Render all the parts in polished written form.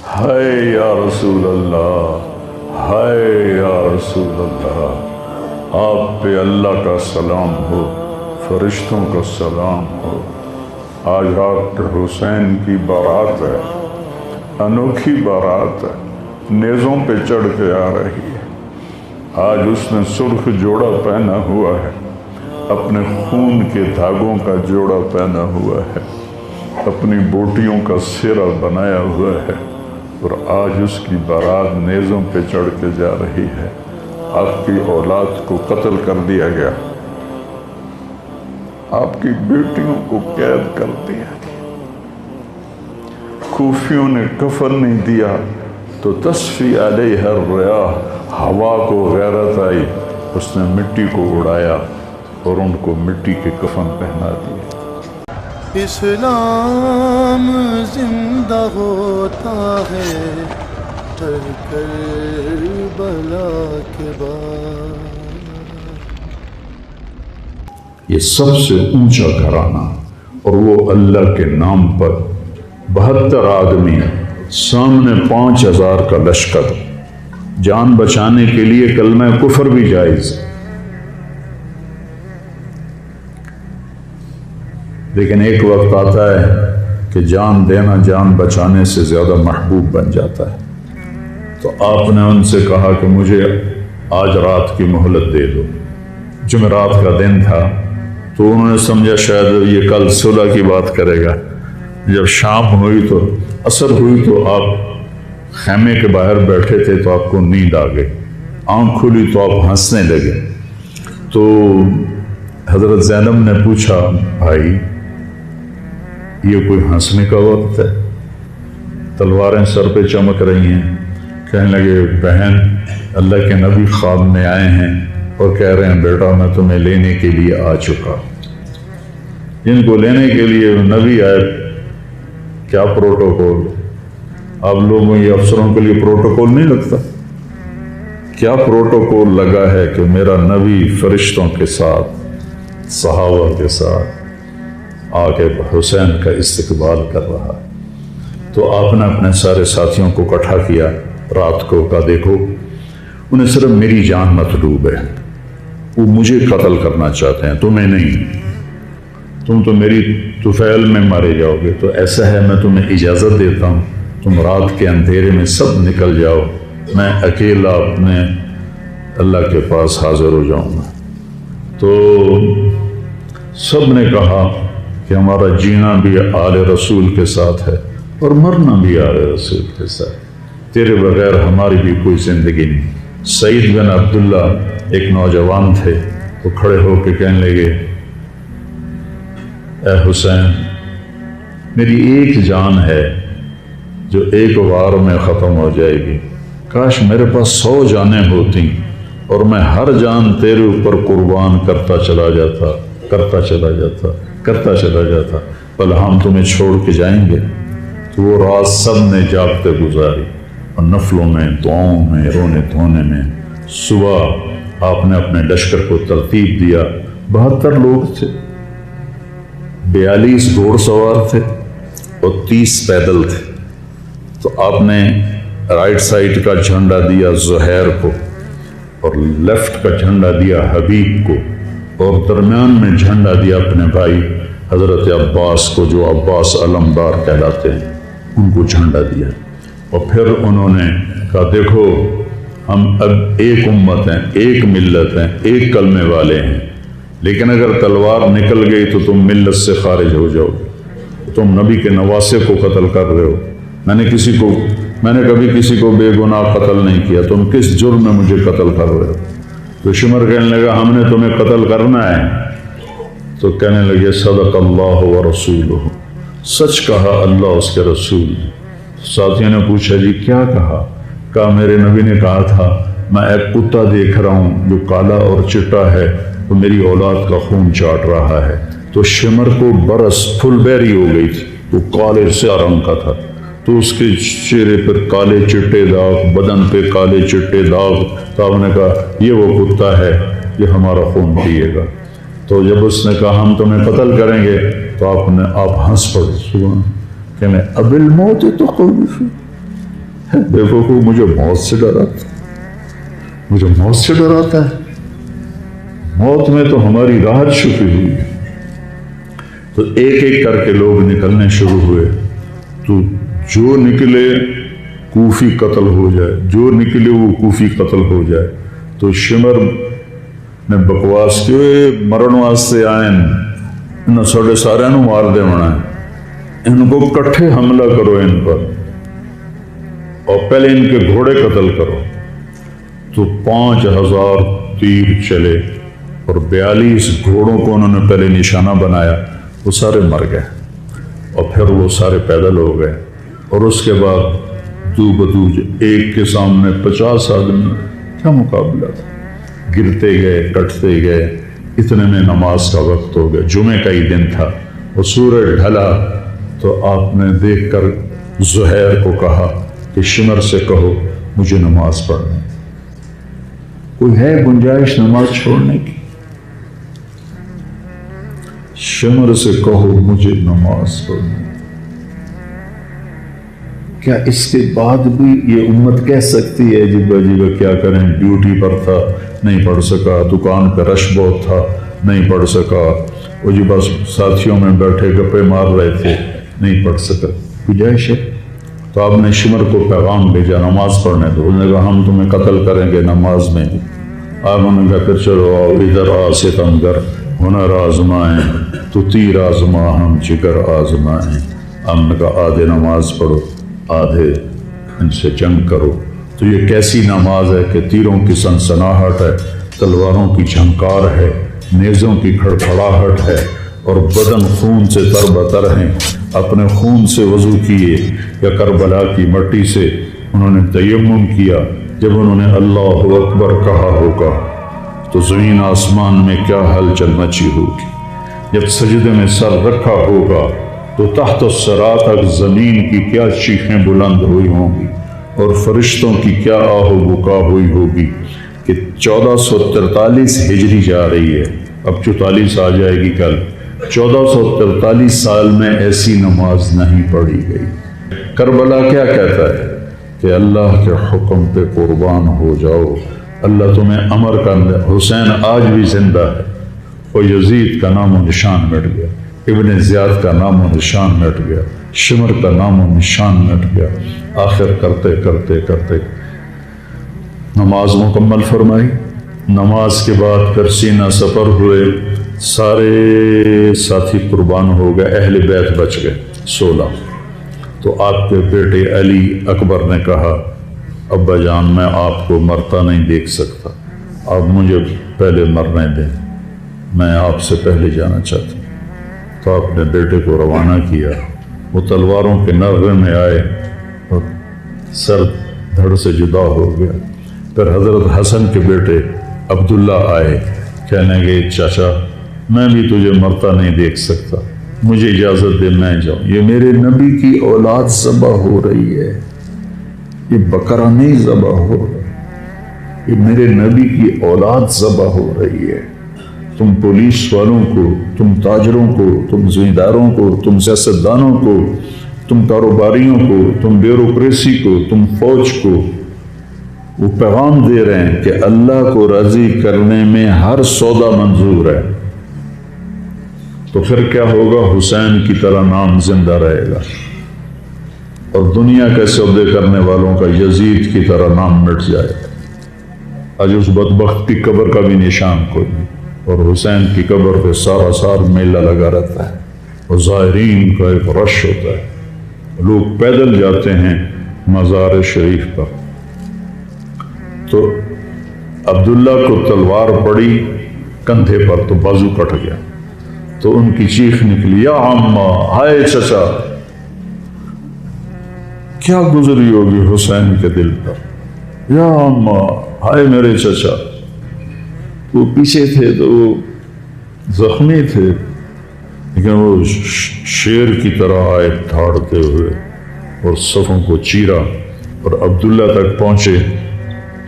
ہائے یا رسول اللہ، ہائے یا رسول اللہ، آپ پہ اللہ کا سلام ہو، فرشتوں کا سلام ہو۔ آج ڈاکٹر حسین کی بارات ہے، انوکھی بارات ہے، نیزوں پہ چڑھ کے آ رہی ہے۔ آج اس نے سرخ جوڑا پہنا ہوا ہے، اپنے خون کے دھاگوں کا جوڑا پہنا ہوا ہے، اپنی بوٹیوں کا سرہ بنایا ہوا ہے، اور آج اس کی بارات نیزوں پہ چڑھ کے جا رہی ہے۔ آپ کی اولاد کو قتل کر دیا گیا، آپ کی بیٹیوں کو قید کر دیا گیا، کوفیوں نے کفن نہیں دیا تو تصفی علیہ الریاح، ہوا کو غیرت آئی، اس نے مٹی کو اڑایا اور ان کو مٹی کے کفن پہنا دیا۔ اسلام زندہ ہوتا ہے کربلا کے بعد۔ یہ سب سے اونچا گھرانہ، اور وہ اللہ کے نام پر 72 آدمی، سامنے 5000 کا لشکر، جان بچانے کے لیے کلمہ کفر بھی جائز، لیکن ایک وقت آتا ہے کہ جان دینا جان بچانے سے زیادہ محبوب بن جاتا ہے۔ تو آپ نے ان سے کہا کہ مجھے آج رات کی مہلت دے دو۔ جمعرات کا دن تھا، تو انہوں نے سمجھا شاید یہ کل صلح کی بات کرے گا۔ جب شام ہوئی تو عصر ہوئی تو آپ خیمے کے باہر بیٹھے تھے تو آپ کو نیند آ گئی، آنکھ کھلی تو آپ ہنسنے لگے۔ تو حضرت زینب نے پوچھا، بھائی یہ کوئی ہنسنے کا وقت ہے؟ تلواریں سر پہ چمک رہی ہیں۔ کہنے لگے، بہن اللہ کے نبی خواب میں آئے ہیں اور کہہ رہے ہیں بیٹا میں تمہیں لینے کے لیے آ چکا۔ جن کو لینے کے لیے نبی آئے، کیا پروٹوکول؟ آپ لوگوں یہ افسروں کے لیے پروٹوکول نہیں لگتا؟ کیا پروٹوکول لگا ہے کہ میرا نبی فرشتوں کے ساتھ، صحابہ کے ساتھ آگے حسین کا استقبال کر رہا ہے۔ تو آپ نے اپنے سارے ساتھیوں کو اکٹھا کیا رات کو، کہا دیکھو انہیں صرف میری جان مطلوب ہے، وہ مجھے قتل کرنا چاہتے ہیں، تمہیں نہیں۔ تم تو میری طفیل میں مارے جاؤ گے، تو ایسا ہے میں تمہیں اجازت دیتا ہوں، تم رات کے اندھیرے میں سب نکل جاؤ، میں اکیلا اپنے اللہ کے پاس حاضر ہو جاؤں گا۔ تو سب نے کہا کہ ہمارا جینا بھی آل رسول کے ساتھ ہے اور مرنا بھی آل رسول کے ساتھ، تیرے بغیر ہماری بھی کوئی زندگی نہیں۔ سعید بن عبداللہ ایک نوجوان تھے، وہ کھڑے ہو کے کہنے لگے، اے حسین میری ایک جان ہے جو ایک وار میں ختم ہو جائے گی، کاش میرے پاس 100 جانیں ہوتی اور میں ہر جان تیرے اوپر قربان کرتا چلا جاتا، بل ہم تمہیں چھوڑ کے جائیں گے۔ تو وہ رات سب نے جاگتے گزاری، اور نفلوں میں، دعاؤں میں، رونے دھونے میں۔ صبح آپ نے اپنے لشکر کو ترتیب دیا، 72 لوگ تھے، 42 گھوڑ سوار تھے اور 30 پیدل تھے۔ تو آپ نے رائٹ سائڈ کا جھنڈا دیا زہیر کو، اور لیفٹ کا جھنڈا دیا حبیب کو، اور درمیان میں جھنڈا دیا اپنے بھائی حضرت عباس کو، جو عباس علمدار کہلاتے ہیں، ان کو جھنڈا دیا۔ اور پھر انہوں نے کہا دیکھو ہم اب ایک امت ہیں، ایک ملت ہیں، ایک کلمے والے ہیں، لیکن اگر تلوار نکل گئی تو تم ملت سے خارج ہو جاؤ گے، تم نبی کے نواسے کو قتل کر رہے ہو، میں نے کبھی کسی کو بے گناہ قتل نہیں کیا، تم کس جرم میں مجھے قتل کر رہے ہو؟ تو شمر کہنے لگا ہم نے تمہیں قتل کرنا ہے۔ تو کہنے لگے صدق اللہ و رسولہ، سچ کہا اللہ اس کے رسول نے۔ ساتھیوں نے پوچھا جی کیا کہا؟ کہا میرے نبی نے کہا تھا میں ایک کتا دیکھ رہا ہوں جو کالا اور چٹا ہے، تو میری اولاد کا خون چاٹ رہا ہے۔ تو شمر کو برس پھل بیری ہو گئی تھی، وہ کالے سے رنگ کا تھا، تو اس کے چہرے پر کالے چٹے داغ، بدن پہ کالے چٹے داغ۔ تو آپ نے کہا یہ وہ کتا ہے یہ ہمارا خون پیے گا۔ تو جب اس نے کہا ہم تمہیں قتل کریں گے تو آپ ہنس پڑے، سبحان، کہ میں اب الموت تو دیکھو کو مجھے موت سے ڈراتا، مجھے موت سے ڈراتا ہے، موت میں تو ہماری راحت چھپی ہوئی ہے۔ تو ایک ایک کر کے لوگ نکلنے شروع ہوئے، تو جو نکلے کوفی قتل ہو جائے، جو نکلے وہ کوفی قتل ہو جائے۔ تو شمر نے بکواس کی مرن واسطے آئے انہوں ساڑھے سارے نو مار دے ہونا ہے، ان کو کٹھے حملہ کرو ان پر، اور پہلے ان کے گھوڑے قتل کرو۔ تو 5000 تیر چلے اور 42 گھوڑوں کو انہوں نے پہلے نشانہ بنایا، وہ سارے مر گئے، اور پھر وہ سارے پیدل ہو گئے۔ اور اس کے بعد دو بدو ایک کے سامنے 50 آدمی، کیا مقابلہ تھا، گرتے گئے کٹتے گئے۔ اتنے میں نماز کا وقت ہو گیا، جمعے کا ہی دن تھا، اور سورج ڈھلا۔ تو آپ نے دیکھ کر زہیر کو کہا کہ شمر سے کہو مجھے نماز پڑھنے، کوئی ہے گنجائش نماز چھوڑنے کی؟ شمر سے کہو مجھے نماز پڑھنے۔ کیا اس کے بعد بھی یہ امت کہہ سکتی ہے جی بھائی کیا کریں، ڈیوٹی پر تھا نہیں پڑھ سکا، دکان پہ رش بہت تھا نہیں پڑھ سکا، وہ جی بس ساتھیوں میں بیٹھے گپے مار رہے تھے نہیں پڑھ سکا، گنجائش ہے؟ تو آپ نے شمر کو پیغام بھیجا نماز پڑھنے دو، انہوں نے کہا ہم تمہیں قتل کریں گے نماز میں بھی۔ آپ نے کہا پھر چلو آؤ ادھر آ ستمگر، ہنر آزمائیں تو تیر آزما ہم جگر آزمائیں۔ ہم نے کہا آدھے نماز پڑھو آدھے ان سے جنگ کرو۔ تو یہ کیسی نماز ہے کہ تیروں کی سنسناہٹ ہے، تلواروں کی جھنکار ہے، نیزوں کی کھڑکھڑاہٹ ہے، اور بدن خون سے تر بتر ہیں۔ اپنے خون سے وضو کیے یا کربلا کی مٹی سے انہوں نے تیمم کیا۔ جب انہوں نے اللہ اکبر کہا ہوگا تو زمین آسمان میں کیا ہلچل مچی ہوگی۔ جب سجدے میں سر رکھا ہوگا تو تحت الثری تک زمین کی کیا چیخیں بلند ہوئی ہوں گی، اور فرشتوں کی کیا آہ و بکا ہوئی ہوگی کہ 1443 ہجری جا رہی ہے، اب 44 آ جائے گی کل۔ 1443 سال میں ایسی نماز نہیں پڑھی گئی۔ کربلا کیا کہتا ہے کہ اللہ کے حکم پہ قربان ہو جاؤ، اللہ تمہیں امر کر دے۔ حسین آج بھی زندہ ہے، اور یزید کا نام و نشان مٹ گیا، ابن زیاد کا نام و نشان مٹ گیا، شمر کا نام و نشان مٹ گیا۔ آخر کرتے کرتے کرتے نماز مکمل فرمائی۔ نماز کے بعد پھر سینہ سپر ہوئے، سارے ساتھی قربان ہو گئے، اہل بیت بچ گئے 16۔ تو آپ کے بیٹے علی اکبر نے کہا ابا جان میں آپ کو مرتا نہیں دیکھ سکتا، آپ مجھے پہلے مرنے دیں، میں آپ سے پہلے جانا چاہتا ہوں۔ تو آپ نے بیٹے کو روانہ کیا، وہ تلواروں کے نغمے میں آئے اور سر دھڑ سے جدا ہو گیا۔ پھر حضرت حسن کے بیٹے عبداللہ آئے، کہنے گے چاچا میں بھی تجھے مرتا نہیں دیکھ سکتا، مجھے اجازت دے میں جاؤں، یہ میرے نبی کی اولاد ذبح ہو رہی ہے، یہ بکرا نہیں ذبح ہو رہا، یہ میرے نبی کی اولاد ذبح ہو رہی ہے۔ تم پولیس والوں کو، تم تاجروں کو، تم زمینداروں کو، تم سیاستدانوں کو، تم کاروباریوں کو، تم بیوروکریسی کو، تم فوج کو وہ پیغام دے رہے ہیں کہ اللہ کو راضی کرنے میں ہر سودا منظور ہے۔ تو پھر کیا ہوگا؟ حسین کی طرح نام زندہ رہے گا، اور دنیا کے سودے کرنے والوں کا یزید کی طرح نام مٹ جائے گا۔ آج اس بدبخت کی قبر کا بھی نشان کوئی نہیں، اور حسین کی قبر پہ سارا سال میلہ لگا رہتا ہے، اور زائرین کا ایک رش ہوتا ہے، لوگ پیدل جاتے ہیں مزار شریف پر۔ تو عبداللہ کو تلوار پڑی کندھے پر تو بازو کٹ گیا، تو ان کی چیخ نکلی یا عمّا، ہائے چچا، کیا گزری ہوگی حسین کے دل پر، یا عمّا، ہائے میرے چچا۔ وہ پیچھے تھے تو وہ زخمی تھے، لیکن وہ شیر کی طرح آئے دھاڑتے ہوئے اور صفوں کو چیرا، اور عبداللہ تک پہنچے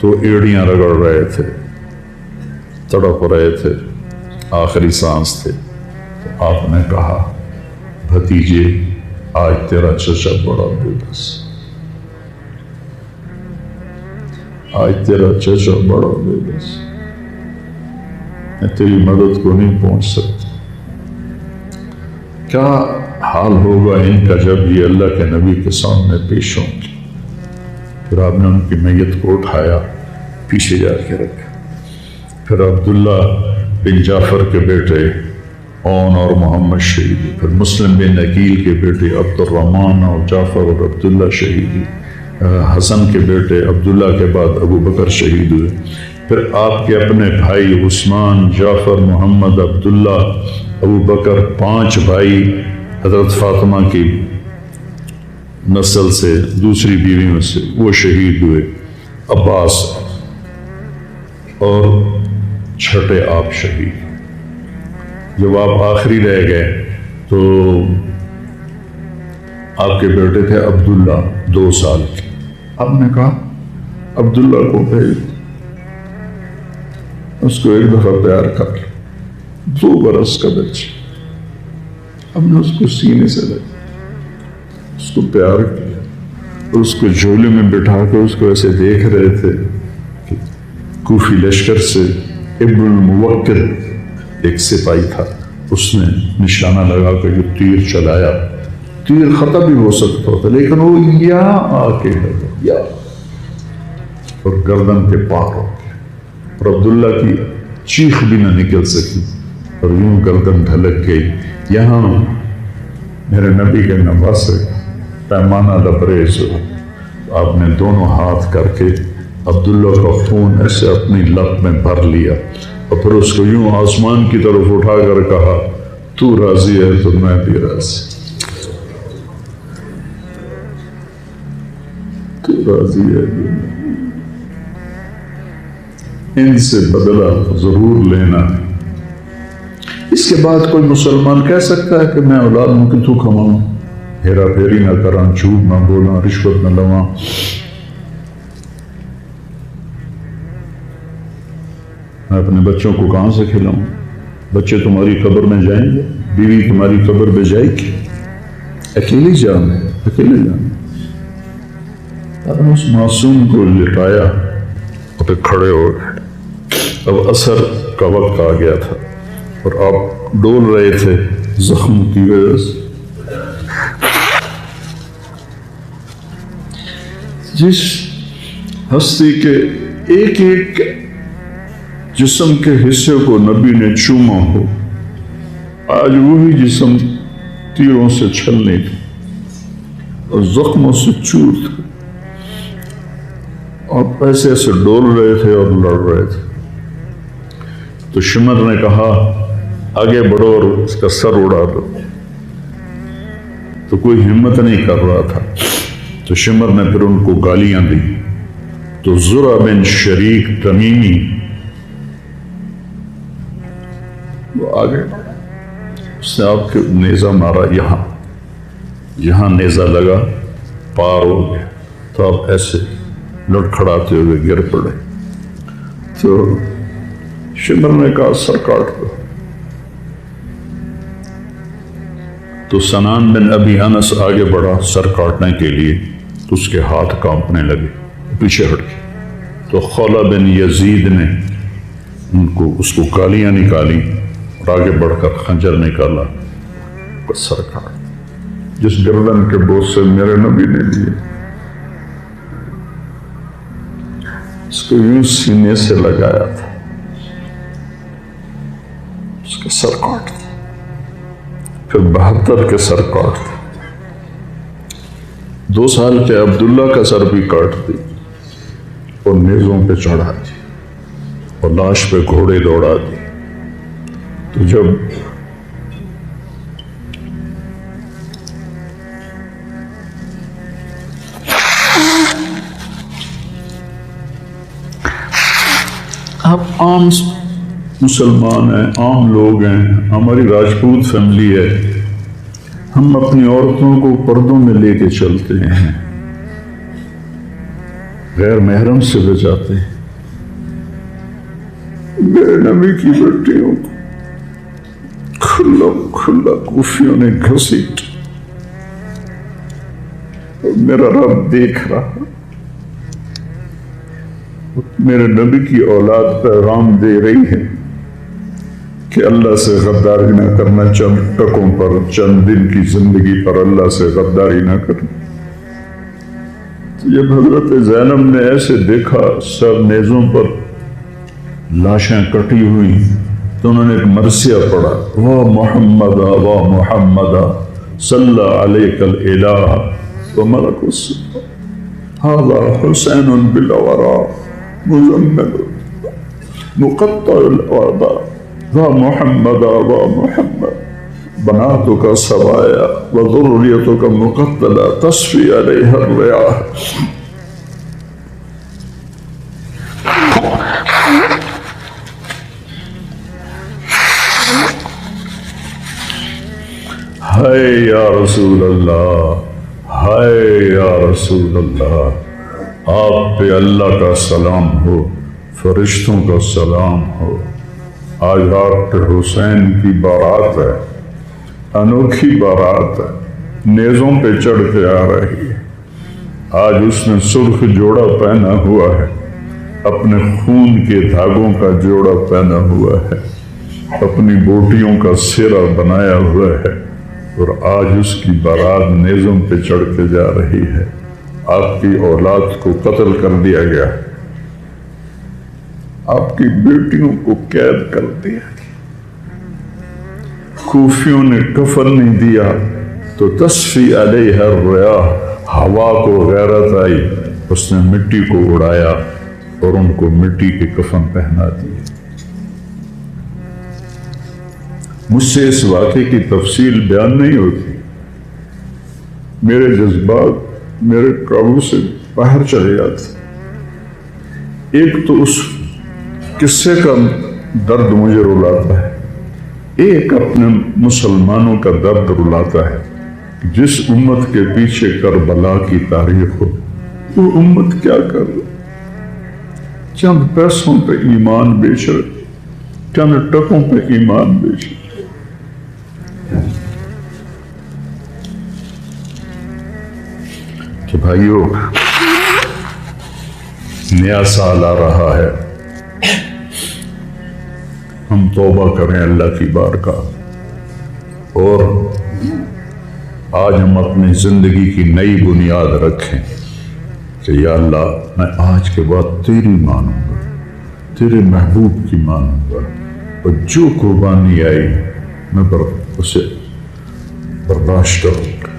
تو ایڑیاں رگڑ رہے تھے، تڑپ رہے تھے، آخری سانس تھے۔ تو آپ نے کہا بھتیجے آج تیرا چچا بڑا بے بس، آج تیرا چچا بڑا بے بس، میں تیری مدد کو نہیں پہنچ سکتا۔ کیا حال ہوگا ان کا جب یہ اللہ کے نبی کے سامنے پیش ہوں گے؟ پھر آپ نے ان کی میت کو اٹھایا، پیچھے جا کے رکھا۔ پھر عبداللہ بن جعفر کے بیٹے اون اور محمد شہید، پھر مسلم بن عقیل کے بیٹے عبد الرحمن اور جعفر اور عبداللہ شہید، حسن کے بیٹے عبداللہ کے بعد ابو بکر شہید ہوئے۔ پھر آپ کے اپنے بھائی عثمان، جعفر، محمد، عبداللہ، ابو بکر، 5 بھائی حضرت فاطمہ کی نسل سے، دوسری بیویوں سے، وہ شہید ہوئے، عباس، اور چھٹے آپ شہید۔ جب آپ آخری رہ گئے تو آپ کے بیٹے تھے عبداللہ 2 سال کے، آپ نے کہا عبداللہ کو بھیج، اس کو ایک دفعہ پیار کر لیا، 2 برس کا بچہ، ہم نے اس کو سینے سے لگا، اس کو پیار کیا، اور اس کو جھولے میں بٹھا کے اس کو ایسے دیکھ رہے تھے کہ کوفی لشکر سے ابن الموکل ایک سپاہی تھا، اس نے نشانہ لگا کے جو تیر چلایا، تیر خطا بھی ہو سکتا تھا لیکن وہ یہاں آ کے لگا، یا اور گردن کے پار ہو گیا، اور عبداللہ کی چیخ بھی نہ نکل سکی، اور یوں گردن ڈھلک گئی۔ یہاں میرے نبی کے نواسے پیمانہ لبریز ہوا، آپ نے دونوں ہاتھ کر کے عبداللہ کا خون ایسے اپنی لب میں بھر لیا، اور پھر اس کو یوں آسمان کی طرف اٹھا کر کہا، تو راضی ہے تو میں بھی راضی، تو راضی ہے تو میں۔ ان سے بدلہ ضرور لینا۔ اس کے بعد کوئی مسلمان کہہ سکتا ہے کہ میں اولاد ہوں کہ تو کماؤں، ہیرا پھیری نہ کراں، جھوٹ نہ بولاں، رشوت نہ لواں۔ میں اپنے بچوں کو کہاں سے کھلاؤں؟ بچے تمہاری قبر میں جائیں گے، بیوی تمہاری قبر پہ جائے گی، اکیلی جانا ہے، اکیلے جانا۔ اس معصوم کو لٹایا اور پھر کھڑے ہو گئے۔ اب عصر کا وقت آ گیا تھا اور آپ ڈول رہے تھے زخم کی وجہ سے۔ جس ہستی کے ایک ایک جسم کے حصے کو نبی نے چوما ہو، آج وہی جسم تیروں سے چھلنے تھے اور زخموں سے چور تھے، اور ایسے ایسے ڈول رہے تھے اور لڑ رہے تھے۔ تو شمر نے کہا آگے بڑھو اور اس کا سر اڑا دو، تو کوئی ہمت نہیں کر رہا تھا، تو شمر نے پھر ان کو گالیاں دی۔ تو زرع بن شریک تمیمی وہ آگے بڑھا، اس نے آپ کے نیزہ مارا، یہاں نیزہ لگا، پار ہو گیا، تو آپ ایسے لڑکھڑاتے ہوئے گر پڑے۔ تو شمر نے کہا سر کاٹ دو۔ تو سنان بن ابی انس آگے بڑھا سر کاٹنے کے لیے، تو اس کے ہاتھ کانپنے لگے، پیچھے ہٹ گئے۔ تو خولہ بن یزید نے اس کو گالیاں نکالی اور آگے بڑھ کر خنجر نکالا، سر کاٹ، جس گردن کے بوجھ سے میرے نبی نے لیے، اس کو یوں سینے سے لگایا تھا، اس کا سر کاٹ دیا۔ پھر 72 کے سر کاٹ دیا، 2 سال کے عبداللہ کا سر بھی کاٹ دی اور نیزوں پہ چڑھا دی اور لاش پہ گھوڑے دوڑا دی۔ تو جب آپ عام مسلمان ہیں، عام لوگ ہیں، ہماری راجپوت فیملی ہے، ہم اپنی عورتوں کو پردوں میں لے کے چلتے ہیں، غیر محرم سے بچاتے ہیں۔ میرے نبی کی بیٹیوں کو کھلا کوفیوں نے گھسیٹ، اور میرا رب دیکھ رہا، میرے نبی کی اولاد پیغام دے رہی ہے کہ اللہ سے غداری نہ کرنا، چند ٹکوں پر، چند دن کی زندگی پر اللہ سے غداری نہ کرنا۔ تو جب حضرت زینب نے ایسے دیکھا سب نیزوں پر لاشیں کٹی ہوئی، تو انہوں نے ایک مرثیہ پڑھا، واہ محمد واہ محمد صلی علیک الالہ وملک السماء هذا حسین بالورى مزمل مقطع الاعضاء واہ محمد واہ محمد بناتک سوایا وذریتک مقتلہ تصفی علیہ الریاح۔ ہائے یا رسول اللہ، ہائے یا رسول اللہ، آپ پہ اللہ کا سلام ہو، فرشتوں کا سلام ہو۔ آج ڈاکٹر حسین کی بارات ہے، انوکھی بارات ہے، نیزوں پہ چڑھ کے آ رہی ہے۔ آج اس نے سرخ جوڑا پہنا ہوا ہے، اپنے خون کے دھاگوں کا جوڑا پہنا ہوا ہے، اپنی بوٹیوں کا سیرا بنایا ہوا ہے، اور آج اس کی بارات نیزوں پہ چڑھ کے جا رہی ہے۔ آپ کی اولاد کو قتل کر دیا گیا، آپ کی بیٹیوں کو قید کر دیا گیا، کوفیوں نے کفن نہیں دیا تو تصفی علیہ الریاح، ہوا کو غیرت آئی، اس نے مٹی کو اڑایا اور ان کو مٹی کے کفن پہنا دیے۔ مجھ سے اس واقعے کی تفصیل بیان نہیں ہوتی، میرے جذبات میرے قابو سے باہر چلے جاتے۔ ایک تو اس قصے کا درد مجھے رلاتا ہے، ایک اپنے مسلمانوں کا درد رلاتا ہے۔ جس امت کے پیچھے کربلا کی تاریخ ہو، وہ امت کیا کر رہی؟ چند پیسوں پہ ایمان بیچ رہے، چند ٹکوں پہ ایمان بیچ رہے۔ کہ بھائیو، نیا سال آ رہا ہے، ہم توبہ کریں اللہ کی بارگاہ، اور آج ہم اپنی زندگی کی نئی بنیاد رکھیں کہ یا اللہ میں آج کے بعد تیری مانوں گا، تیرے محبوب کی مانوں گا، اور جو قربانی آئی میں اسے برداشت کروں گا۔